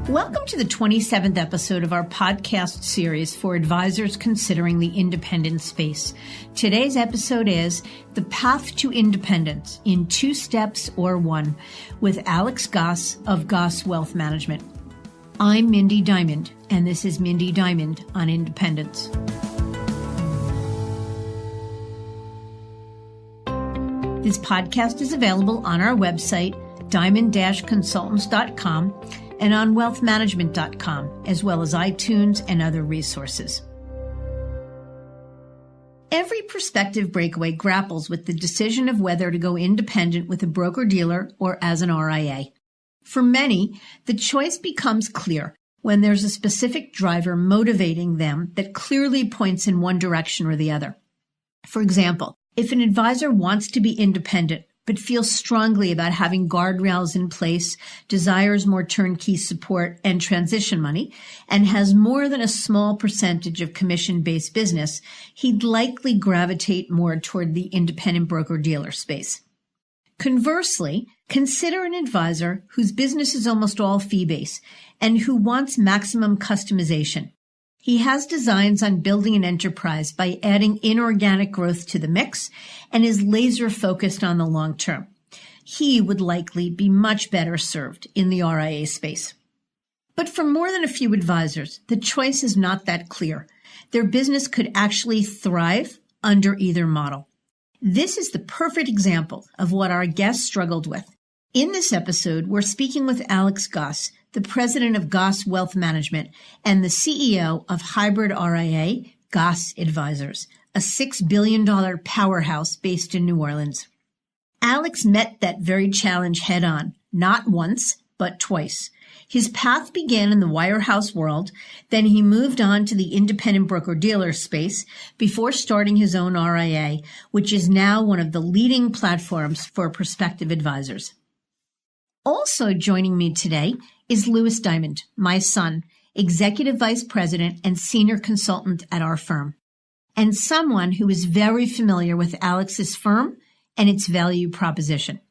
Welcome to the 27th episode of our podcast series for advisors considering the independent space. Today's episode is The Path to Independence in 2 Steps or 1 with Alex Goss of Goss Wealth Management. I'm Mindy Diamond, and this is Mindy Diamond on Independence. This podcast is available on our website, diamond-consultants.com, and on wealthmanagement.com, as well as iTunes and other resources. Every prospective breakaway grapples with the decision of whether to go independent with a broker-dealer or as an RIA. For many, the choice becomes clear when there's a specific driver motivating them that clearly points in one direction or the other. For example, if an advisor wants to be independent, but feels strongly about having guardrails in place, desires more turnkey support and transition money, and has more than a small percentage of commission-based business, he'd likely gravitate more toward the independent broker-dealer space. Conversely, consider an advisor whose business is almost all fee-based and who wants maximum customization. He has designs on building an enterprise by adding inorganic growth to the mix and is laser focused on the long term. He would likely be much better served in the RIA space. But for more than a few advisors, the choice is not that clear. Their business could actually thrive under either model. This is the perfect example of what our guest struggled with. In this episode, we're speaking with Alex Goss, the president of Goss Wealth Management and the CEO of hybrid-RIA, Goss Advisors, a $6 billion powerhouse based in New Orleans. Alex met that very challenge head on, not once, but twice. His path began in the wirehouse world, then he moved on to the independent broker-dealer space before starting his own RIA, which is now one of the leading platforms for prospective advisors. Also joining me today is Louis Diamond, my son, Executive Vice President and Senior Consultant at our firm, and someone who is very familiar with Alex's firm and its value proposition.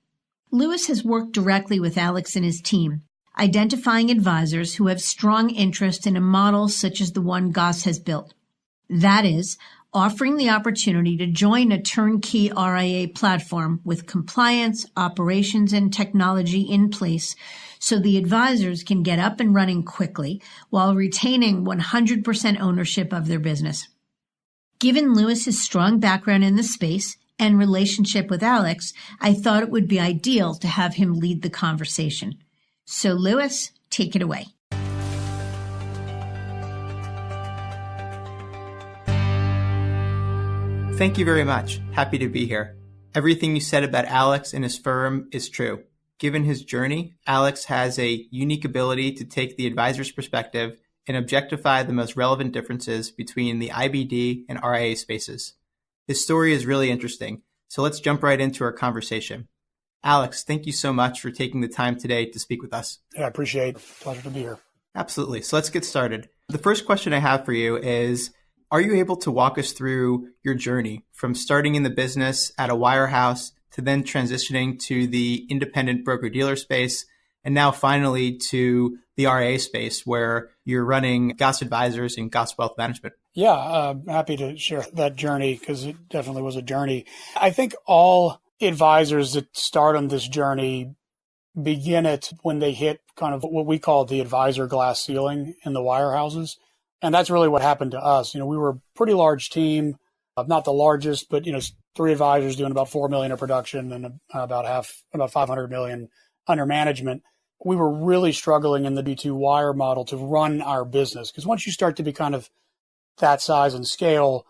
Louis has worked directly with Alex and his team, identifying advisors who have strong interest in a model such as the one Goss has built. That is, offering the opportunity to join a turnkey RIA platform with compliance, operations, and technology in place so the advisors can get up and running quickly while retaining 100% ownership of their business. Given Louis's strong background in the space and relationship with Alex, I thought it would be ideal to have him lead the conversation. So Louis, take it away. Thank you very much. Happy to be here. Everything you said about Alex and his firm is true. Given his journey, Alex has a unique ability to take the advisor's perspective and objectify the most relevant differences between the IBD and RIA spaces. His story is really interesting, so let's jump right into our conversation. Alex, thank you so much for taking the time today to speak with us. Yeah, I appreciate it. Pleasure to be here. Absolutely. So let's get started. The first question I have for you is, are you able to walk us through your journey from starting in the business at a wirehouse to then transitioning to the independent broker-dealer space and now finally to the RIA space where you're running Goss Advisors and Goss Wealth Management? Yeah, happy to share that journey because it definitely was a journey. I think all advisors that start on this journey begin it when they hit kind of what we call the advisor glass ceiling in the wirehouses. And that's really what happened to us. We were a pretty large team, not the largest, but, 3 advisors doing about $4 million of production and about $500 million under management. We were really struggling in the B2 wire model to run our business because once you start to be kind of that size and scale,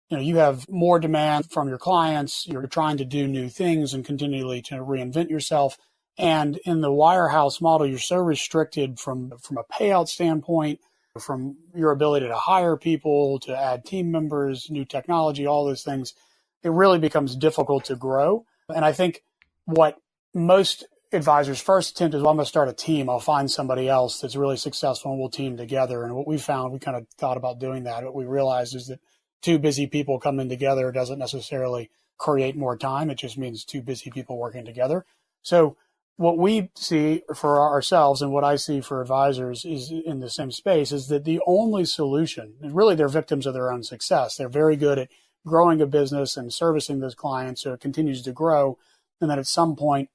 you have more demand from your clients. You're trying to do new things and continually to reinvent yourself. And in the wirehouse model, you're so restricted from a payout standpoint, from your ability to hire people, to add team members, new technology, all those things. It really becomes difficult to grow. And I think what most advisors first attempt is, well, I'm going to start a team. I'll find somebody else that's really successful and we'll team together. And what we found, we kind of thought about doing that. What we realized is that 2 busy people coming together doesn't necessarily create more time. It just means 2 busy people working together. So what we see for ourselves and what I see for advisors is in the same space is that the only solution, and really they're victims of their own success. They're very good at growing a business and servicing those clients so it continues to grow. And then at some point,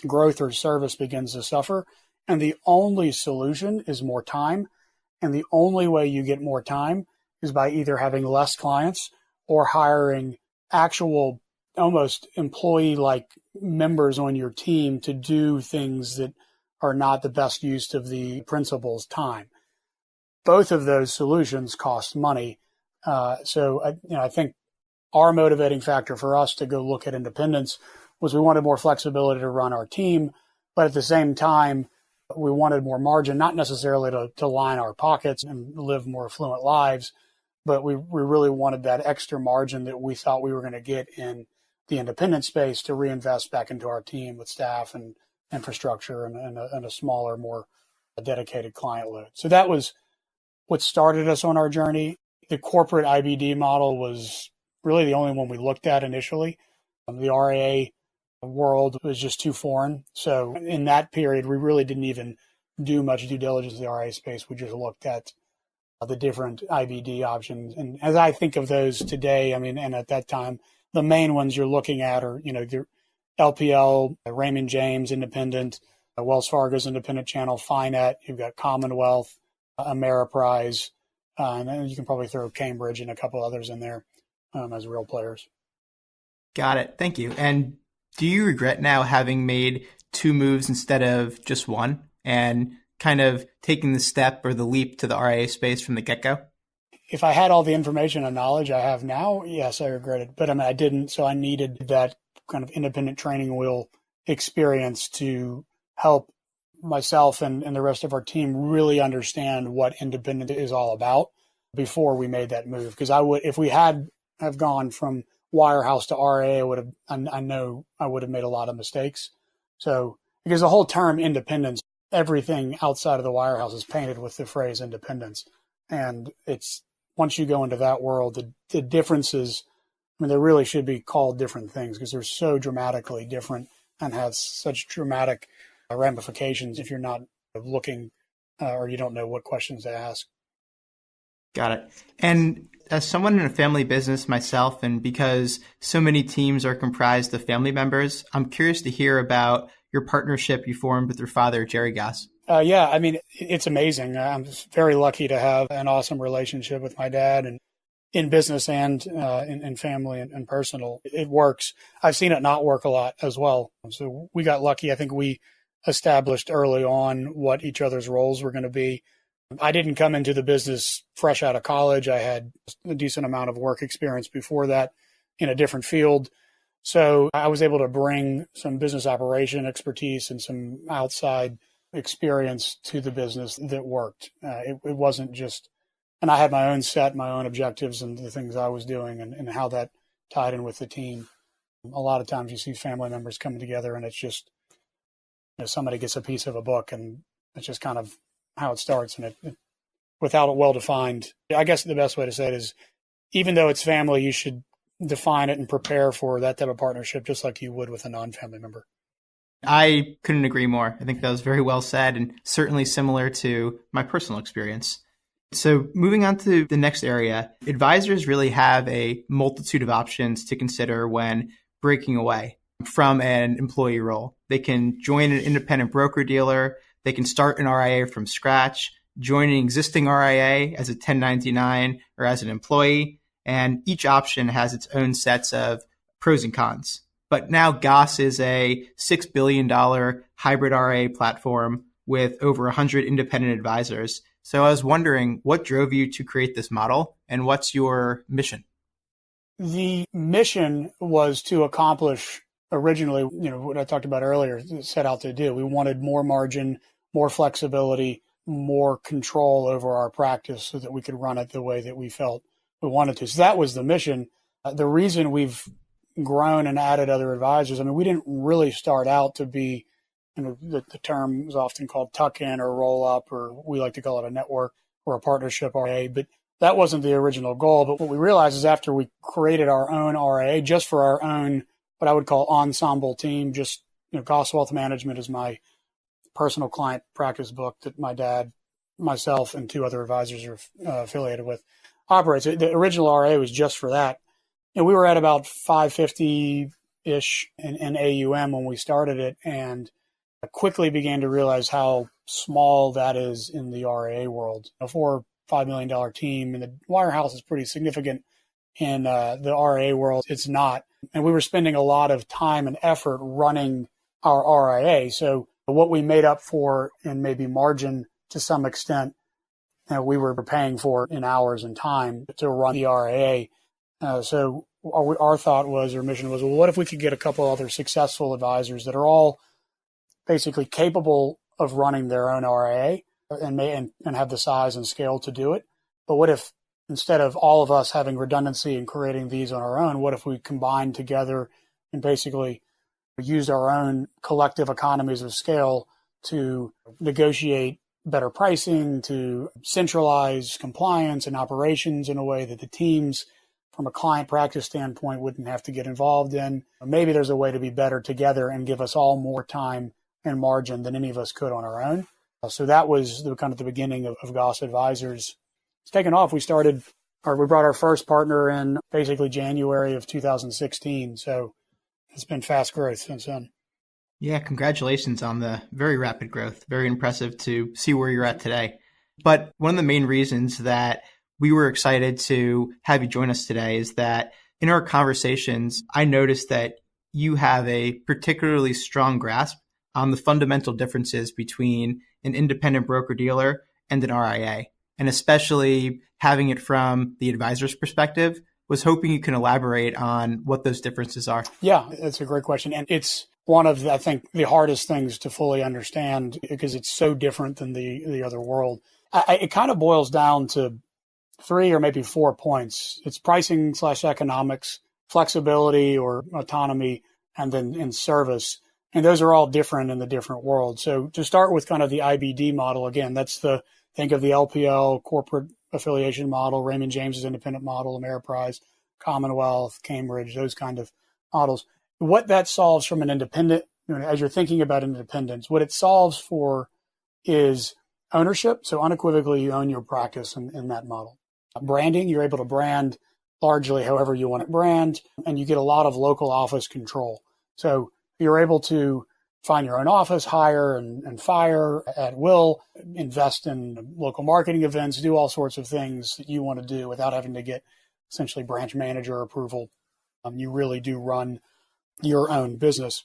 growth or service begins to suffer. And the only solution is more time. And the only way you get more time is by either having less clients or hiring actual almost employee-like members on your team to do things that are not the best use of the principal's time. Both of those solutions cost money. I think our motivating factor for us to go look at independence was we wanted more flexibility to run our team, but at the same time, we wanted more margin, not necessarily to line our pockets and live more affluent lives, but we really wanted that extra margin that we thought we were going to get in the independent space to reinvest back into our team with staff and infrastructure and a smaller, more dedicated client load. So that was what started us on our journey. The corporate IBD model was really the only one we looked at initially. The RIA world was just too foreign. So in that period, we really didn't even do much due diligence in the RIA space. We just looked at the different IBD options. And as I think of those today, and at that time, the main ones you're looking at are, your LPL, Raymond James Independent, Wells Fargo's Independent Channel, Finet, you've got Commonwealth, Ameriprise, and then you can probably throw Cambridge and a couple others in there as real players. Got it. Thank you. And do you regret now having made 2 moves instead of just one and kind of taking the step or the leap to the RIA space from the get-go? If I had all the information and knowledge I have now, yes, I regret it. But I didn't. So I needed that kind of independent training wheel experience to help myself and the rest of our team really understand what independent is all about before we made that move. Because if we had have gone from wirehouse to RIA, I know I would have made a lot of mistakes. So because the whole term independence, everything outside of the wirehouse is painted with the phrase independence. And it's, once you go into that world, the differences, they really should be called different things because they're so dramatically different and have such dramatic ramifications if you're not looking or you don't know what questions to ask. Got it. And as someone in a family business myself, and because so many teams are comprised of family members, I'm curious to hear about your partnership you formed with your father, Jerry Goss. It's amazing. I'm very lucky to have an awesome relationship with my dad, and in business and in family and personal. It works. I've seen it not work a lot as well. So we got lucky. I think we established early on what each other's roles were going to be. I didn't come into the business fresh out of college. I had a decent amount of work experience before that in a different field. So I was able to bring some business operation expertise and some outside experience to the business that worked. It wasn't just, and I had my own set, my own objectives and the things I was doing and how that tied in with the team. A lot of times you see family members coming together and it's just, somebody gets a piece of a book and it's just kind of how it starts, and it without it well defined. I guess the best way to say it is, even though it's family, you should define it and prepare for that type of partnership just like you would with a non-family member. I couldn't agree more. I think that was very well said and certainly similar to my personal experience. So moving on to the next area, advisors really have a multitude of options to consider when breaking away from an employee role. They can join an independent broker-dealer. They can start an RIA from scratch, join an existing RIA as a 1099 or as an employee, and each option has its own sets of pros and cons. But now Goss is a $6 billion hybrid RIA platform with over 100 independent advisors. So I was wondering, what drove you to create this model and what's your mission? The mission was to accomplish originally, what I talked about earlier, set out to do. We wanted more margin, more flexibility, more control over our practice so that we could run it the way that we felt we wanted to. So that was the mission. The reason we've grown and added other advisors, we didn't really start out to be, the term is often called tuck-in or roll-up, or we like to call it a network or a partnership RIA, but that wasn't the original goal. But what we realized is after we created our own RIA just for our own, what I would call ensemble team, just Goss Wealth Management is my personal client practice book that my dad, myself, and two other advisors are affiliated with operates. The original RIA was just for that. We were at about 550-ish in AUM when we started it, and I quickly began to realize how small that is in the RIA world. A $4 or $5 million team, and the wirehouse is pretty significant in the RIA world. It's not. And we were spending a lot of time and effort running our RIA. So what we made up for in maybe margin to some extent, we were paying for in hours and time to run the RIA. So our thought was, or mission was, well, what if we could get a couple other successful advisors that are all basically capable of running their own RIA and have the size and scale to do it? But what if instead of all of us having redundancy and creating these on our own, what if we combined together and basically used our own collective economies of scale to negotiate better pricing, to centralize compliance and operations in a way that the teams from a client practice standpoint wouldn't have to get involved in? Maybe there's a way to be better together and give us all more time and margin than any of us could on our own. So that was kind of the beginning of Goss Advisors. It's taken off. We brought our first partner in basically January of 2016. So it's been fast growth since then. Yeah, congratulations on the very rapid growth. Very impressive to see where you're at today. But one of the main reasons that we were excited to have you join us today is that in our conversations, I noticed that you have a particularly strong grasp on the fundamental differences between an independent broker-dealer and an RIA, and especially having it from the advisor's perspective. Was hoping you can elaborate on what those differences are. Yeah, that's a great question. And it's one of, I think, the hardest things to fully understand because it's so different than the other world. It kind of boils down to 3 or maybe 4 points. It's pricing / economics, flexibility or autonomy, and then in service. And those are all different in the different worlds. So to start with kind of the IBD model, again, think of the LPL corporate affiliation model, Raymond James's independent model, Ameriprise, Commonwealth, Cambridge, those kind of models. What that solves from an independent, as you're thinking about independence, what it solves for is ownership. So unequivocally, you own your practice in that model. Branding, you're able to brand largely however you want to brand, and you get a lot of local office control. So you're able to find your own office, hire and fire at will, invest in local marketing events, do all sorts of things that you want to do without having to get essentially branch manager approval. You really do run your own business.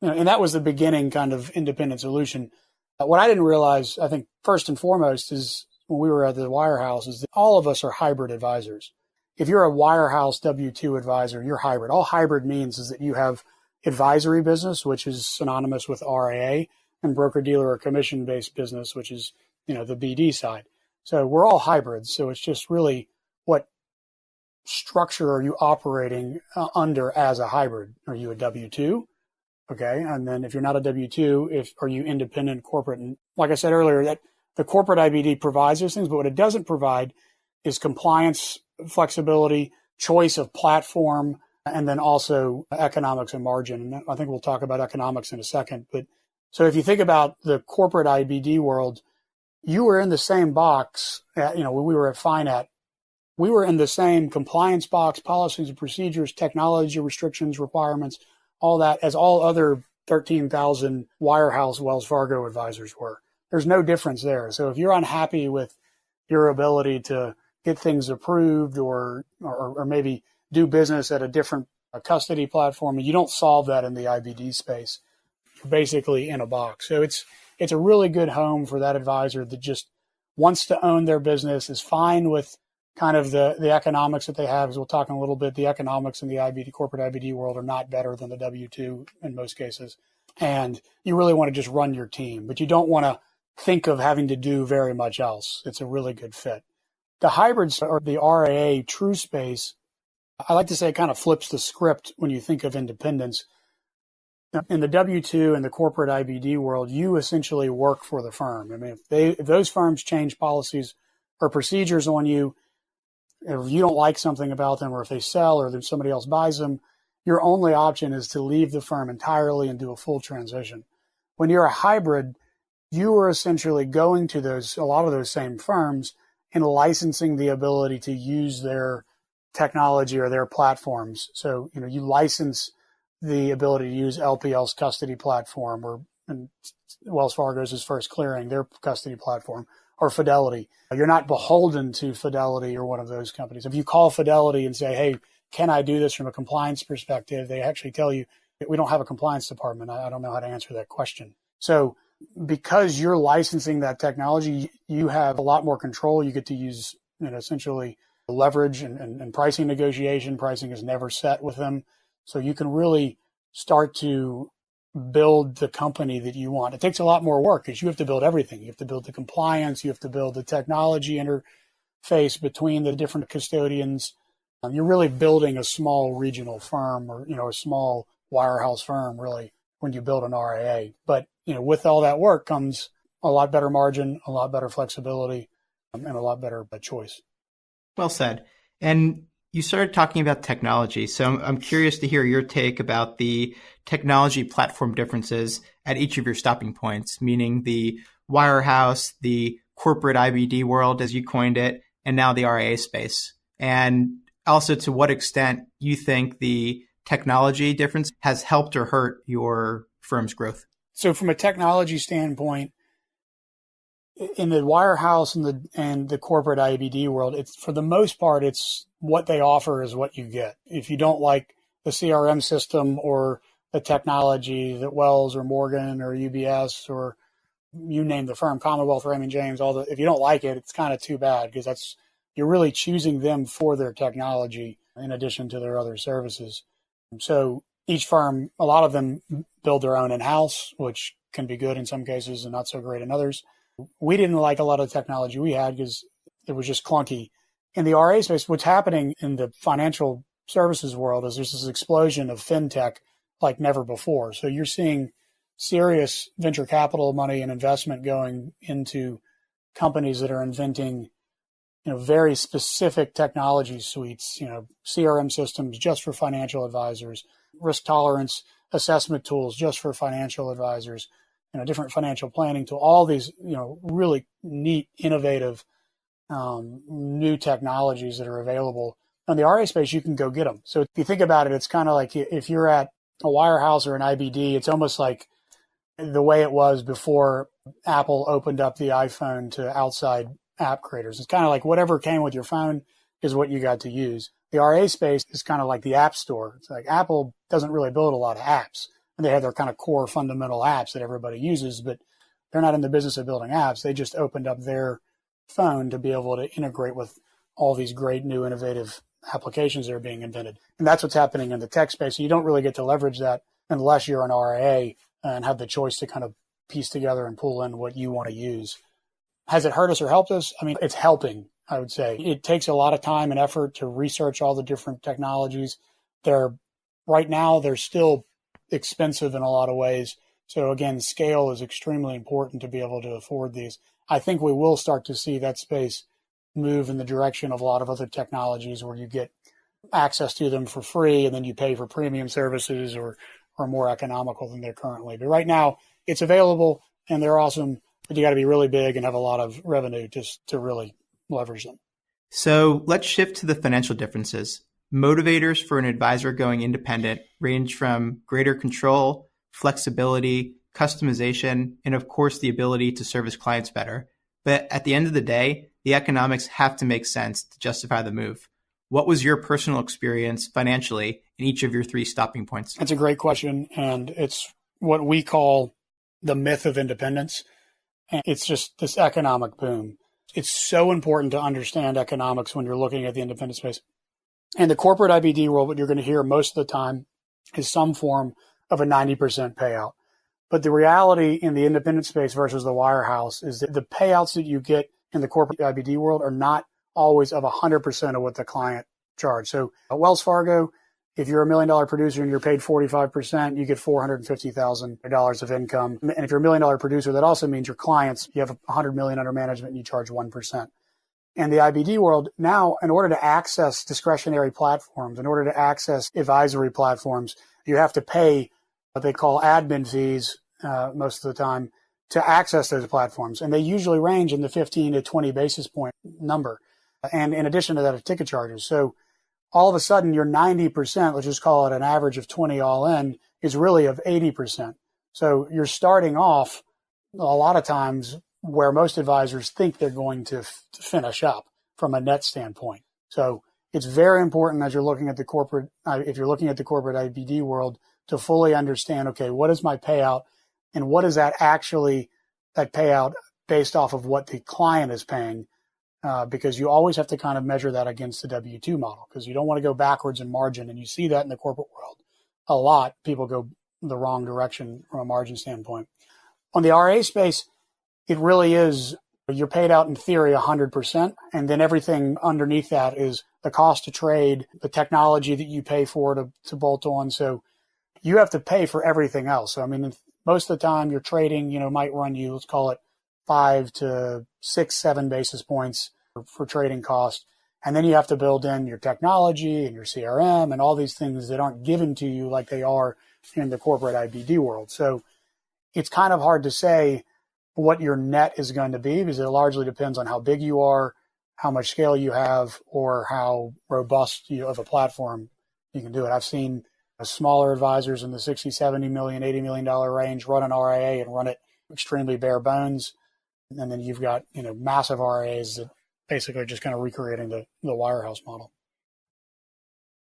And that was the beginning kind of independent solution. What I didn't realize, I think first and foremost, is when we were at the wirehouse, is that all of us are hybrid advisors. If you're a wirehouse W-2 advisor, you're hybrid. All hybrid means is that you have advisory business, which is synonymous with RIA, and broker-dealer or commission-based business, which is, the BD side. So we're all hybrids. So it's just really what structure are you operating under as a hybrid? Are you a W-2? Okay. And then if you're not a W-2, are you independent, corporate? And like I said earlier, that the corporate IBD provides those things, but what it doesn't provide is compliance, flexibility, choice of platform, and then also economics and margin. And I think we'll talk about economics in a second. But so if you think about the corporate IBD world, you were in the same box, when we were at FINAT, we were in the same compliance box, policies and procedures, technology restrictions, requirements, all that as all other 13,000 wirehouse Wells Fargo advisors were. There's no difference there. So if you're unhappy with your ability to get things approved or maybe do business at a different custody platform, and you don't solve that in the IBD space, you're basically in a box. So it's a really good home for that advisor that just wants to own their business, is fine with kind of the economics that they have. As we'll talk in a little bit, the economics in the IBD, corporate IBD world are not better than the W-2 in most cases. And you really want to just run your team, but you don't want to think of having to do very much else. It's a really good fit. The hybrids or the RIA true space, I like to say it kind of flips the script when you think of independence. In the W-2 and the corporate IBD world, you essentially work for the firm. I mean, if those firms change policies or procedures on you, if you don't like something about them, or if they sell or if somebody else buys them, your only option is to leave the firm entirely and do a full transition. When you're a hybrid, you are essentially going to a lot of those same firms and licensing the ability to use their technology or their platforms. So, you license the ability to use LPL's custody platform, and Wells Fargo's is First Clearing, their custody platform, or Fidelity. You're not beholden to Fidelity or one of those companies. If you call Fidelity and say, hey, can I do this from a compliance perspective? They actually tell you, we don't have a compliance department. I don't know how to answer that question. So because you're licensing that technology, you have a lot more control. You get to use, essentially leverage and pricing negotiation. Pricing is never set with them. So you can really start to build the company that you want. It takes a lot more work because you have to build everything. You have to build the compliance. You have to build the technology interface between the different custodians. You're really building a small regional firm or, a small wirehouse firm, really, when you build an RIA. But, with all that work comes a lot better margin, a lot better flexibility, and a lot better choice. Well said. And you started talking about technology. So I'm curious to hear your take about the technology platform differences at each of your stopping points, meaning the wirehouse, the corporate IBD world, as you coined it, and now the RIA space. And also to what extent you think the technology difference has helped or hurt your firm's growth. So from a technology standpoint, in the wirehouse and the corporate IBD world, it's for the most part, it's what they offer is what you get. If you don't like the CRM system or the technology that Wells or Morgan or UBS or you name the firm, Commonwealth, Raymond James, if you don't like it, it's kind of too bad because you're really choosing them for their technology in addition to their other services. So each firm, a lot of them build their own in-house, which can be good in some cases and not so great in others. We didn't like a lot of the technology we had because it was just clunky. In the RIA space, what's happening in the financial services world is there's this explosion of fintech like never before. So you're seeing serious venture capital money and investment going into companies that are inventing very specific technology suites, CRM systems just for financial advisors, risk tolerance assessment tools just for financial advisors, different financial planning to all these, really neat, innovative, new technologies that are available. On the RIA space, you can go get them. So if you think about it, it's kind of like if you're at a wirehouse or an IBD, it's almost like the way it was before Apple opened up the iPhone to outside app creators. It's kind of like whatever came with your phone is what you got to use. The RIA space is kind of like the app store. It's like Apple doesn't really build a lot of apps. And they have their kind of core fundamental apps that everybody uses, but they're not in the business of building apps. They just opened up their phone to be able to integrate with all these great new innovative applications that are being invented. And that's what's happening in the tech space. So you don't really get to leverage that unless you're an RIA and have the choice to kind of piece together and pull in what you want to use. Has it hurt us or helped us? I mean, it's helping, I would say. It takes a lot of time and effort to research all the different technologies. Right now, they're still expensive in a lot of ways. So again, scale is extremely important to be able to afford these. I think we will start to see that space move in the direction of a lot of other technologies where you get access to them for free and then you pay for premium services or more economical than they're currently. But right now, it's available and they're awesome, but you got to be really big and have a lot of revenue just to really leverage them. So let's shift to the financial differences. Motivators for an advisor going independent range from greater control, flexibility, customization, and of course, the ability to service clients better. But at the end of the day, the economics have to make sense to justify the move. What was your personal experience financially in each of your three stopping points? That's a great question. And it's what we call the myth of independence. And it's just this economic boom. It's so important to understand economics when you're looking at the independent space. And the corporate IBD world, what you're going to hear most of the time is some form of a 90% payout. But the reality in the independent space versus the wirehouse is that the payouts that you get in the corporate IBD world are not always of 100% of what the client charged. So at Wells Fargo, if you're $1 million producer and you're paid 45%, you get $450,000 of income. And if you're $1 million producer, that also means your clients, you have $100 million under management and you charge 1%. And the IBD world now, in order to access discretionary platforms, in order to access advisory platforms, you have to pay what they call admin fees most of the time to access those platforms. And they usually range in the 15 to 20 basis point number. And in addition to that, ticket charges. So all of a sudden, your 90%, let's just call it an average of 20 all in, is really of 80%. So you're starting off a lot of times where most advisors think they're going to finish up from a net standpoint. So it's very important as you're looking at the corporate, if you're looking at the corporate IBD world, to fully understand, okay, what is my payout and what is that actually, that payout based off of what the client is paying? Because you always have to kind of measure that against the W-2 model, because you don't want to go backwards in margin. And you see that in the corporate world a lot. People go the wrong direction from a margin standpoint. On the RA space, it really is, you're paid out in theory 100%. And then everything underneath that is the cost to trade, the technology that you pay for to bolt on. So you have to pay for everything else. So, I mean, most of the time your trading, might run you, let's call it 5 to 6, 7 basis points for trading cost. And then you have to build in your technology and your CRM and all these things that aren't given to you like they are in the corporate IBD world. So it's kind of hard to say what your net is going to be, because it largely depends on how big you are, how much scale you have, or how robust of a platform you can do it. I've seen smaller advisors in the 60, 70 million, $80 million range run an RIA and run it extremely bare bones. And then you've got, massive RIAs that basically are just kind of recreating the wirehouse model.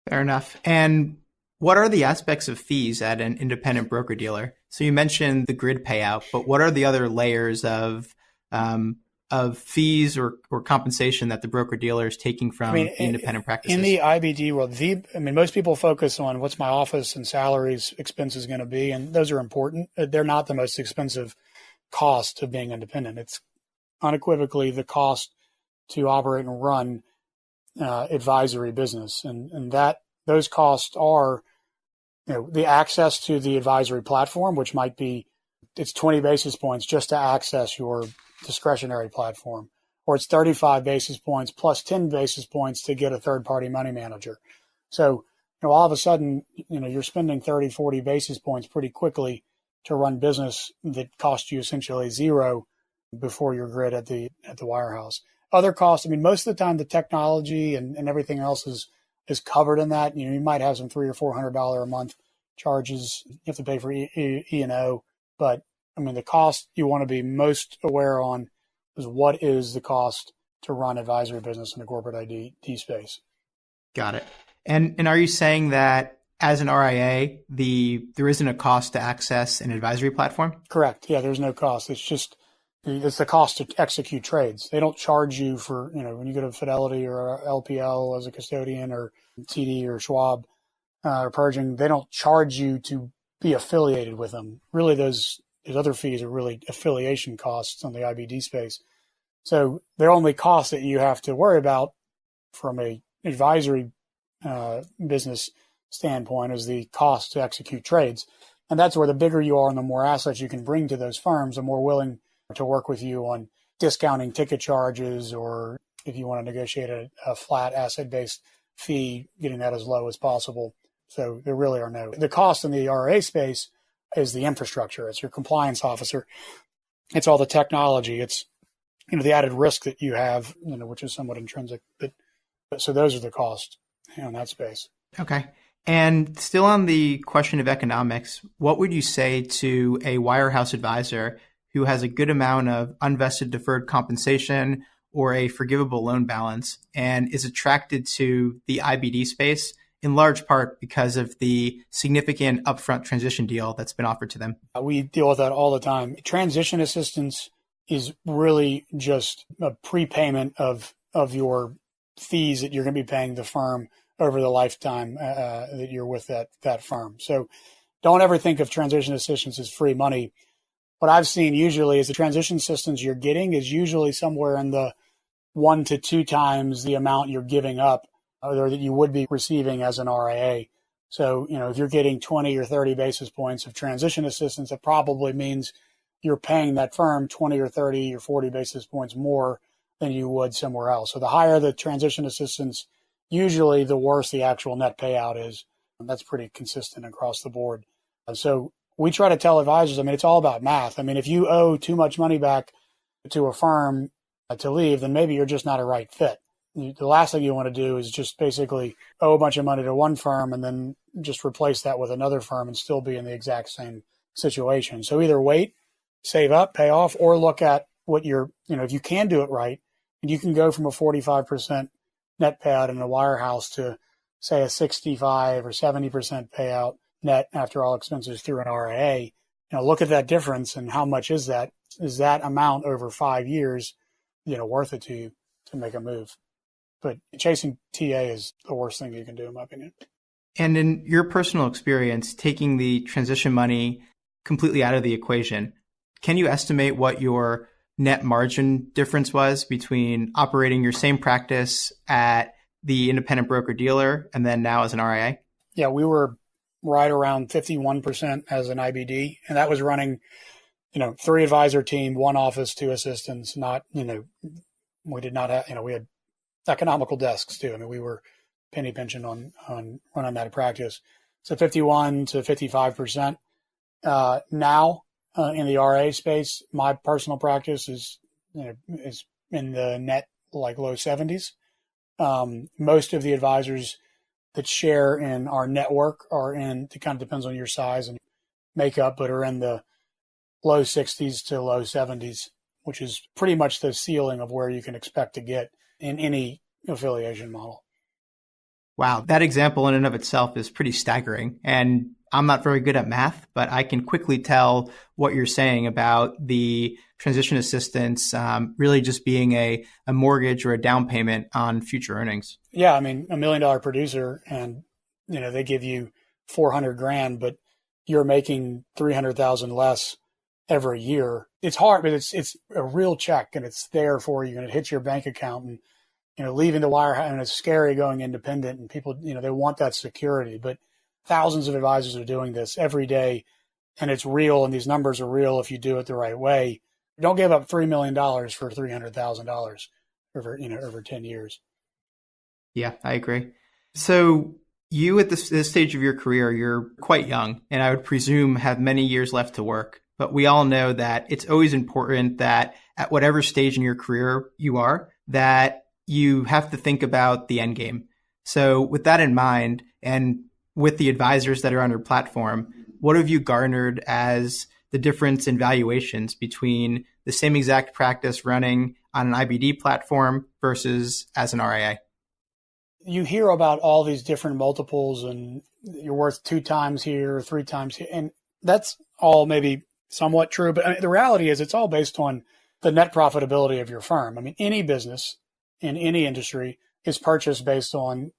Fair enough. And what are the aspects of fees at an independent broker-dealer? So you mentioned the grid payout, but what are the other layers of fees or compensation that the broker-dealer is taking from the independent practices? In the IBD world, most people focus on what's my office and salaries expenses going to be, and those are important. They're not the most expensive cost of being independent. It's unequivocally the cost to operate and run advisory business, and that those costs are, the access to the advisory platform, which might be, it's 20 basis points just to access your discretionary platform, or it's 35 basis points plus 10 basis points to get a third-party money manager. So, all of a sudden, you're spending 30, 40 basis points pretty quickly to run business that cost you essentially zero before your grid at the wirehouse. Other costs, most of the time the technology and everything else is covered in that. You might have some $300 or $400 a month charges. You have to pay for E&O, but the cost you want to be most aware on is what is the cost to run advisory business in the corporate ID space. Got it. And are you saying that as an RIA, there isn't a cost to access an advisory platform? Correct. Yeah, there's no cost. It's the cost to execute trades. They don't charge you for, when you go to Fidelity or LPL as a custodian or TD or Schwab or Pershing, they don't charge you to be affiliated with them. Really, those other fees are really affiliation costs on the IBD space. So the only cost that you have to worry about from a advisory business standpoint is the cost to execute trades. And that's where the bigger you are and the more assets you can bring to those firms, the more willing to work with you on discounting ticket charges, or if you want to negotiate a flat asset-based fee, getting that as low as possible. So there really are the cost in the RIA space is the infrastructure. It's your compliance officer. It's all the technology. It's, the added risk that you have, which is somewhat intrinsic. But so those are the costs in that space. Okay. And still on the question of economics, what would you say to a wirehouse advisor who has a good amount of unvested deferred compensation or a forgivable loan balance and is attracted to the IBD space, in large part because of the significant upfront transition deal that's been offered to them? We deal with that all the time. Transition assistance is really just a prepayment of your fees that you're going to be paying the firm over the lifetime that you're with that firm. So don't ever think of transition assistance as free money. What I've seen usually is the transition assistance you're getting is usually somewhere in the 1 to 2 times the amount you're giving up or that you would be receiving as an RIA. So, if you're getting 20 or 30 basis points of transition assistance, it probably means you're paying that firm 20 or 30 or 40 basis points more than you would somewhere else. So the higher the transition assistance, usually the worse the actual net payout is. And that's pretty consistent across the board. And so we try to tell advisors, it's all about math. If you owe too much money back to a firm to leave, then maybe you're just not a right fit. The last thing you want to do is just basically owe a bunch of money to one firm and then just replace that with another firm and still be in the exact same situation. So either wait, save up, pay off, or look at what if you can do it right, and you can go from a 45% net payout in a wirehouse to, say, a 65 or 70% payout net after all expenses through an RIA. Look at that difference and how much is that? Is that amount over 5 years, worth it to you to make a move? But chasing TA is the worst thing you can do, in my opinion. And in your personal experience, taking the transition money completely out of the equation, can you estimate what your net margin difference was between operating your same practice at the independent broker dealer and then now as an RIA? Yeah, we were right around 51% as an IBD, and that was running, 3 advisor team, 1 office, 2 assistants. Not, we did not have, we had economical desks too. We were penny pinching on running that practice. So 51 to 55%. Now in the RA space, my personal practice is in the net like low 70s. Most of the advisors that share in our network it kind of depends on your size and makeup, but are in the low 60s to low 70s, which is pretty much the ceiling of where you can expect to get in any affiliation model. Wow, that example in and of itself is pretty staggering. And I'm not very good at math, but I can quickly tell what you're saying about the transition assistance really just being a mortgage or a down payment on future earnings. Yeah, $1 million producer, and they give you $400,000, but you're making $300,000 less every year. It's hard, but it's a real check, and it's there for you, and it hits your bank account. And leaving the wire, and it's scary going independent, and people, they want that security, but thousands of advisors are doing this every day, and it's real, and these numbers are real if you do it the right way. Don't give up $3 million for $300,000 over 10 years. Yeah, I agree. So you at this stage of your career, you're quite young, and I would presume have many years left to work. But we all know that it's always important that at whatever stage in your career you are, that you have to think about the end game. So with that in mind, and with the advisors that are on your platform, what have you garnered as the difference in valuations between the same exact practice running on an IBD platform versus as an RIA? You hear about all these different multiples, and you're worth 2 times here or 3 times here. And that's all maybe somewhat true. But the reality is it's all based on the net profitability of your firm. Any business in any industry is purchased based on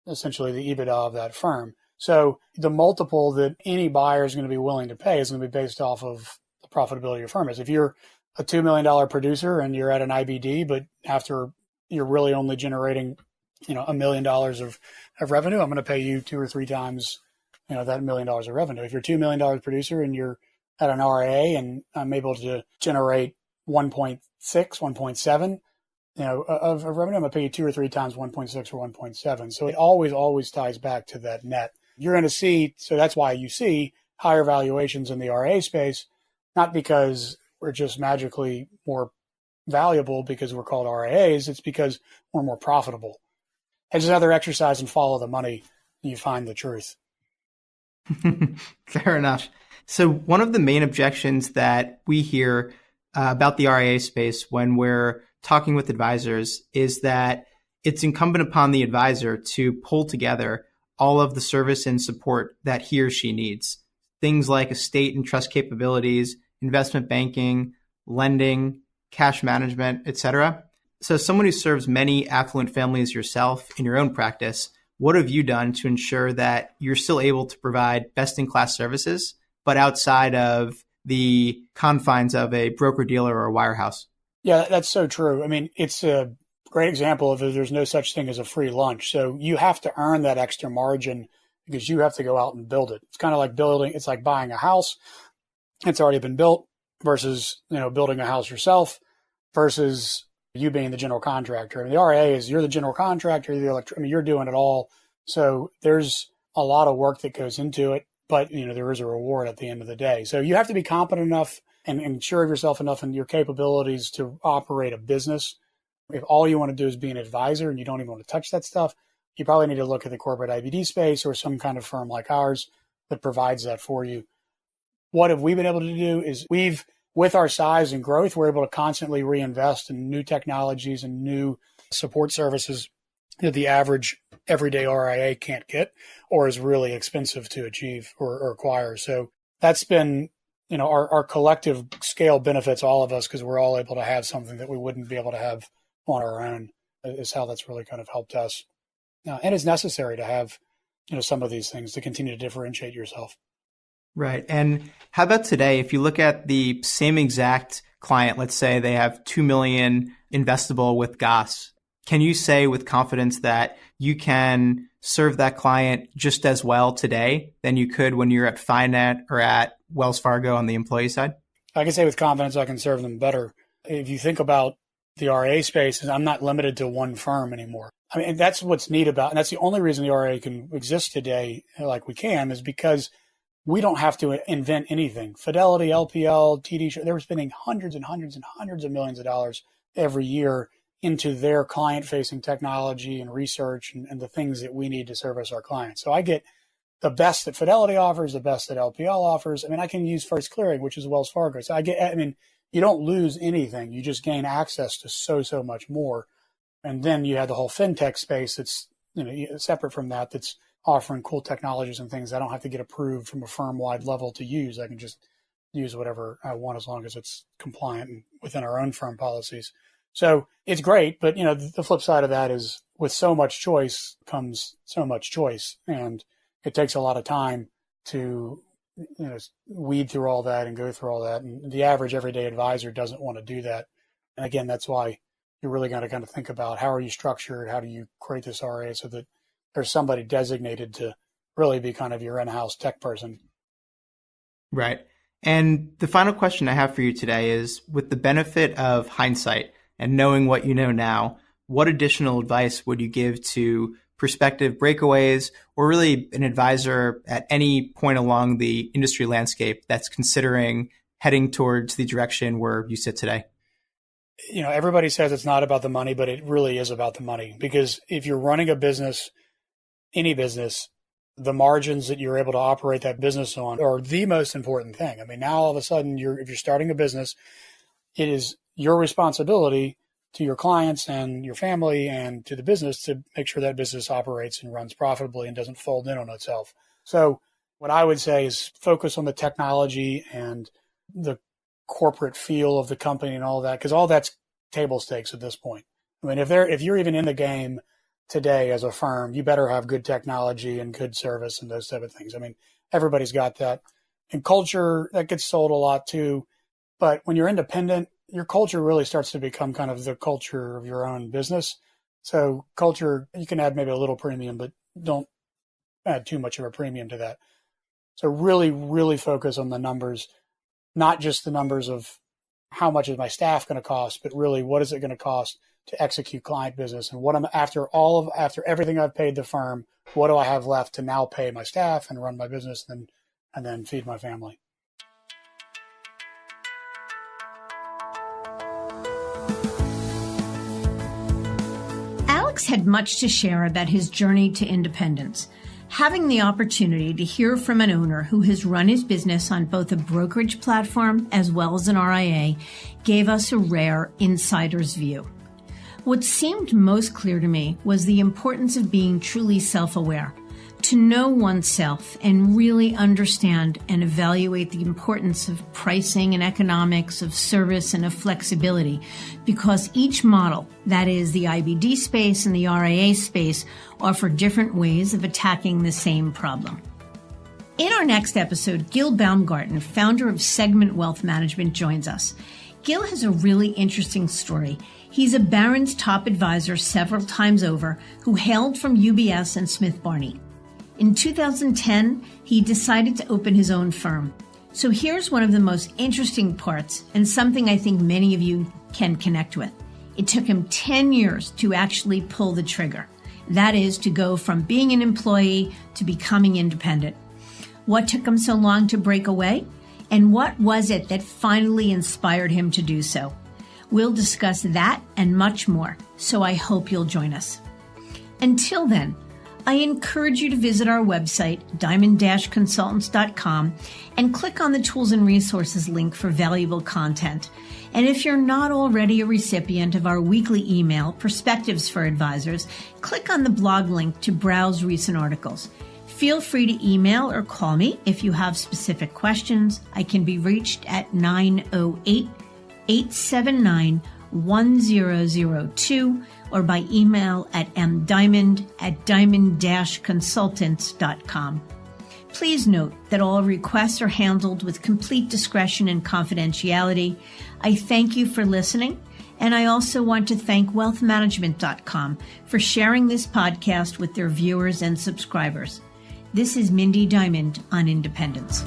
essentially the EBITDA of that firm. So the multiple that any buyer is going to be willing to pay is going to be based off of the profitability of your firm. If you're a $2 million producer and you're at an IBD, but after you're really only generating, $1 million of revenue, I'm going to pay you 2 or 3 times, that $1 million of revenue. If you're a $2 million producer and you're at an RIA and I'm able to generate 1.6, 1.7, of revenue, I'm going to pay you 2 or 3 times 1.6 or 1.7. So it always ties back to that net. You're going to see, so that's why you see higher valuations in the RIA space, not because we're just magically more valuable because we're called RIAs. It's because we're more profitable. It's another exercise in follow the money. You find the truth. Fair enough. So one of the main objections that we hear about the RIA space when we're talking with advisors is that it's incumbent upon the advisor to pull together all of the service and support that he or she needs. Things like estate and trust capabilities, investment banking, lending, cash management, etc. So as someone who serves many affluent families yourself in your own practice, what have you done to ensure that you're still able to provide best-in-class services, but outside of the confines of a broker-dealer or a wirehouse? Yeah, that's so true. It's a great example of there's no such thing as a free lunch. So you have to earn that extra margin because you have to go out and build it. It's kind of like it's like buying a house. It's already been built versus, building a house yourself versus you being the general contractor. I mean, the RIA is you're the general contractor, you're doing it all. So there's a lot of work that goes into it, but there is a reward at the end of the day. So you have to be competent enough and sure of yourself enough in your capabilities to operate a business. If all you want to do is be an advisor and you don't even want to touch that stuff, you probably need to look at the corporate IBD space or some kind of firm like ours that provides that for you. What have we been able to do is with our size and growth, we're able to constantly reinvest in new technologies and new support services that the average everyday RIA can't get or is really expensive to achieve or acquire. So that's been, our collective scale benefits all of us because we're all able to have something that we wouldn't be able to have on our own is how that's really kind of helped us. And it's necessary to have, some of these things to continue to differentiate yourself. Right. And how about today? If you look at the same exact client, let's say they have $2 million investable with Goss, can you say with confidence that you can serve that client just as well today than you could when you're at Finet or at Wells Fargo on the employee side? I can say with confidence I can serve them better. If you think about the RIA space, I'm not limited to one firm anymore. I mean, that's what's neat about, and that's the only reason the RIA can exist today like we can is because we don't have to invent anything. Fidelity, LPL, TD, they were spending hundreds and hundreds and hundreds of millions of dollars every year into their client-facing technology and research and the things that we need to service our clients. So I get the best that Fidelity offers, the best that LPL offers. I mean, I can use First Clearing, which is Wells Fargo. So you don't lose anything. You just gain access to so much more. And then you have the whole fintech space that's separate from that, that's offering cool technologies and things I don't have to get approved from a firm-wide level to use. I can just use whatever I want as long as it's compliant and within our own firm policies. So it's great, but the flip side of that is with so much choice comes so much choice, and it takes a lot of time to weed through all that and go through all that. And the average everyday advisor doesn't want to do that. And again, that's why you're really got to kind of think about how are you structured, how do you create this RA so that there's somebody designated to really be kind of your in-house tech person. Right. And the final question I have for you today is, with the benefit of hindsight and knowing what you know now, what additional advice would you give to prospective breakaways or really an advisor at any point along the industry landscape that's considering heading towards the direction where you sit today? Everybody says it's not about the money, but it really is about the money, because if you're running a business, any business, the margins that you're able to operate that business on are the most important thing. I mean, now all of a sudden, if you're starting a business, it is your responsibility to your clients and your family and to the business to make sure that business operates and runs profitably and doesn't fold in on itself. So what I would say is focus on the technology and the corporate feel of the company and all that, because all that's table stakes at this point. I mean, if you're even in the game today as a firm, you better have good technology and good service and those type of things. I mean, everybody's got that. And culture, that gets sold a lot too. But when you're independent, your culture really starts to become kind of the culture of your own business. So culture, you can add maybe a little premium, but don't add too much of a premium to that. So really, really focus on the numbers, not just the numbers of how much is my staff going to cost, but really what is it going to cost to execute client business, and what I'm after everything I've paid the firm, what do I have left to now pay my staff and run my business and then feed my family. Alex had much to share about his journey to independence. Having the opportunity to hear from an owner who has run his business on both a brokerage platform as well as an RIA gave us a rare insider's view. What seemed most clear to me was the importance of being truly self-aware, to know oneself and really understand and evaluate the importance of pricing and economics, of service and of flexibility, because each model, that is the IBD space and the RIA space, offer different ways of attacking the same problem. In our next episode, Gil Baumgarten, founder of Segment Wealth Management, joins us. Gil has a really interesting story. He's a Barron's top advisor several times over who hailed from UBS and Smith Barney. In 2010, he decided to open his own firm. So here's one of the most interesting parts, and something I think many of you can connect with. It took him 10 years to actually pull the trigger. That is, to go from being an employee to becoming independent. What took him so long to break away? And what was it that finally inspired him to do so? We'll discuss that and much more, so I hope you'll join us. Until then, I encourage you to visit our website, diamond-consultants.com, and click on the Tools and Resources link for valuable content. And if you're not already a recipient of our weekly email, Perspectives for Advisors, click on the blog link to browse recent articles. Feel free to email or call me if you have specific questions. I can be reached at 908-879-1002 or by email at mdiamond@diamond-consultants.com. Please note that all requests are handled with complete discretion and confidentiality. I thank you for listening, and I also want to thank wealthmanagement.com for sharing this podcast with their viewers and subscribers. This is Mindy Diamond on Independence.